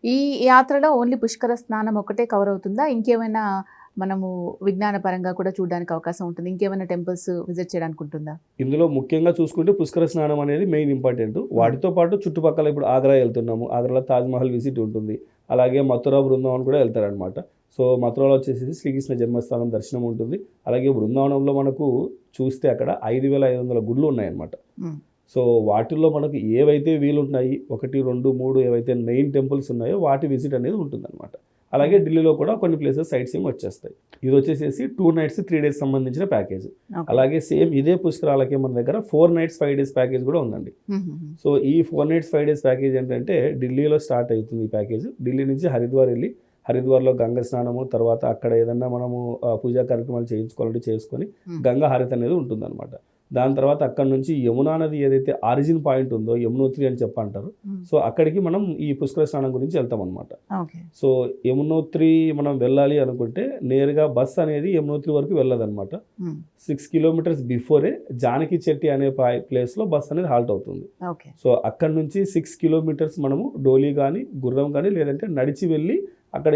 ఈ యాత్రలో ఓన్లీ పుష్కర స్నానం ఒకటే కవర్ అవుతుందా? ఇంకేమైనా మనము విజ్ఞాన పరంగా కూడా చూడడానికి అవకాశం ఉంటుంది? ఇంకేమైనా టెంపుల్స్ విజిట్ చేయడానికి ఉంటుందా? ఇందులో ముఖ్యంగా చూసుకుంటే పుష్కర స్నానం అనేది మెయిన్ ఇంపార్టెంట్. వాటితో పాటు చుట్టుపక్కల ఇప్పుడు ఆగ్రా వెళ్తున్నాము. ఆగ్రాలో తాజ్‌మహల్ విజిట్ ఉంటుంది. అలాగే మథుర, బృందావన్ కూడా వెళ్తారనమాట. సో, మథురలో వచ్చేసేసి శ్రీకృష్ణ జన్మస్థానం దర్శనం ఉంటుంది. అలాగే బృందావనంలో మనకు చూస్తే అక్కడ 5500 గుడులు ఉన్నాయన్నమాట. హ్మ్. సో, వాటిల్లో మనకు ఏవైతే వీలుంటాయి 1, 2, 3 ఏవైతే మెయిన్ టెంపుల్స్ ఉన్నాయో వాటి విజిట్ అనేది ఉంటుందన్నమాట. అలాగే ఢిల్లీలో కూడా కొన్ని ప్లేసెస్ సైట్ సీయింగ్ వచ్చేస్తాయి. ఇది వచ్చేసేసి 2 నైట్స్ 3 డేస్ సంబంధించిన ప్యాకేజ్. ఓకే. అలాగే సేమ్ ఇదే పుష్కరాలకి మన దగ్గర 4 నైట్స్ 5 డేస్ ప్యాకేజ్ కూడా ఉందండి. హుహుహు. సో, ఈ 4 నైట్స్ 5 డేస్ ప్యాకేజ్ ఏంటంటే ఢిల్లీలో స్టార్ట్ అవుతుంది ఈ ప్యాకేజ్. ఢిల్లీ నుంచి హరిద్వార్ వెళ్ళి హరిద్వార్‌లో గంగ స్నానము, తర్వాత అక్కడ ఏదన్నా మనము పూజా కార్యక్రమాలు చేయించుకోవాలంటే చేసుకొని హ్మ్. గంగా హారతి అనేది ఉంటుందన్నమాట. దాని తర్వాత అక్కడి నుంచి యమునా నది ఏదైతే ఆరిజిన్ పాయింట్ ఉందో యమునోత్రి అని చెప్పంటారు. హ్మ్. సో, అక్కడికి మనం ఈ పుష్కర స్నానం గురించి వెళ్తామన్నమాట. ఓకే. సో, యమునోత్రి మనం వెళ్ళాలి అనుకుంటే నేరుగా బస్ అనేది యమునోత్రి వరకు వెళ్ళదన్నమాట. హ్మ్. 6 కిలోమీటర్స్ బిఫోరే జానకి చెట్టి అనే ప్లేస్‌లో బస్ అనేది హాల్ట్ అవుతుంది. ఓకే. సో, అక్కడి నుంచి 6 కిలోమీటర్స్ మనము డోలీ కానీ, గుర్రం కానీ లేదంటే నడిచి వెళ్ళి అక్కడ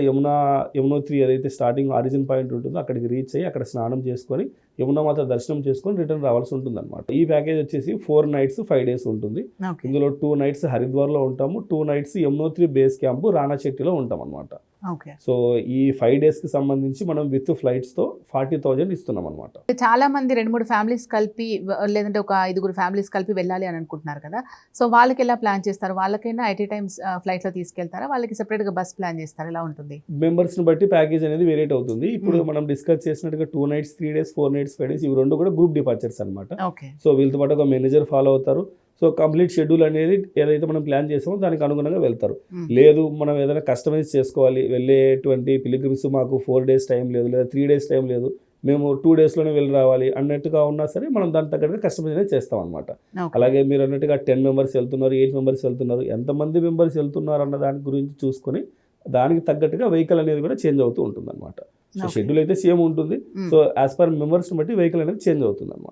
యమునోత్రి ఏదైతే స్టార్టింగ్ ఆరిజిన్ పాయింట్ ఉంటుందో అక్కడికి రీచ్ అయ్యి అక్కడ స్నానం చేసుకొని యమునామాత దర్శనం చేసుకొని రిటర్న్ రావాల్సి ఉంటుందన్నమాట. ఈ ప్యాకేజ్ వచ్చేసి 4 నైట్స్ 5 డేస్ ఉంటుంది. ఓకే. ఇందులో 2 నైట్స్ హరిద్వార్‌లో ఉంటాము. 2 నైట్స్ యమునోత్రి బేస్ క్యాంప్ రాణాచెట్టిలో ఉంటామన్నమాట. ఓకే. సో, ఈ 5 డేస్‌కి సంబంధించి మనం విత్ ఫ్లైట్స్‌తో 40,000 ఇస్తున్నామన్నమాట. చాలా మంది 2, 3 ఫ్యామిలీస్ కలిపి లేదంటే ఒక 5 ఫ్యామిలీస్ కలిపి వెళ్ళాలి అని అనుకుంటున్నారు కదా! సో, వాళ్ళకి ఎలా ప్లాన్ చేస్తారు? వాళ్ళకైనా ఎట్ ఏ టైమ్స్ ఫ్లైట్‌లో తీసుకెళ్తారా? వాళ్ళకి సెపరేట్‌గా బస్ ప్లాన్ చేస్తారా? ఎలా ఉంటుంది? మెంబర్స్‌ని బట్టి ప్యాకేజ్ అనేది వేరియేట్ అవుతుంది. ఇప్పుడు మనం డిస్కస్ చేసినట్టుగా 2 నైట్స్ 3 డేస్, 4 నైట్స్ 5 డేస్ ఇవి 2 కూడా గ్రూప్ డిపార్చర్స్ అన్నమాట. ఓకే. సో, వీళ్ళతో పాటు ఒక మేనేజర్ ఫాలో అవుతారు. సో, కంప్లీట్ షెడ్యూల్ అనేది ఏదైతే మనం ప్లాన్ చేసామో దానికి అనుగుణంగా వెళ్తారు. హ్మ్. లేదు మనం ఏదైనా కస్టమైజ్ చేసుకోవాలి, వెళ్ళేటువంటి పిలిగ్రిమ్స్ మాకు 4 డేస్ టైం లేదు, లేదా 3 డేస్ టైం లేదు, మేము 2 డేస్‌లోనే వెళ్ళి రావాలి అన్నట్టుగా ఉన్నా సరే మనం దానికి తగ్గట్టుగా కస్టమైజ్ అనేది చేస్తామన్నమాట. ఓకే. అలాగే మీరు అన్నట్టుగా 10 మెంబర్స్ వెళ్తున్నారు, 8 మెంబర్స్ వెళ్తున్నారు, ఎంతమంది మెంబర్స్ వెళ్తున్నారు అన్న దాని గురించి చూసుకొని దానికి తగ్గట్టుగా వెహికల్ అనేది కూడా చేంజ్ అవుతూ ఉంటుందన్నమాట. So, okay. షెడ్యూల్ అయితే సేమ్ ఉంటుంది. హ్మ్. సో, యాజ్ పర్ మెంబర్స్‌ని బట్టి వెహికల్ అనేది చేంజ్ అవుతుందన్నమాట.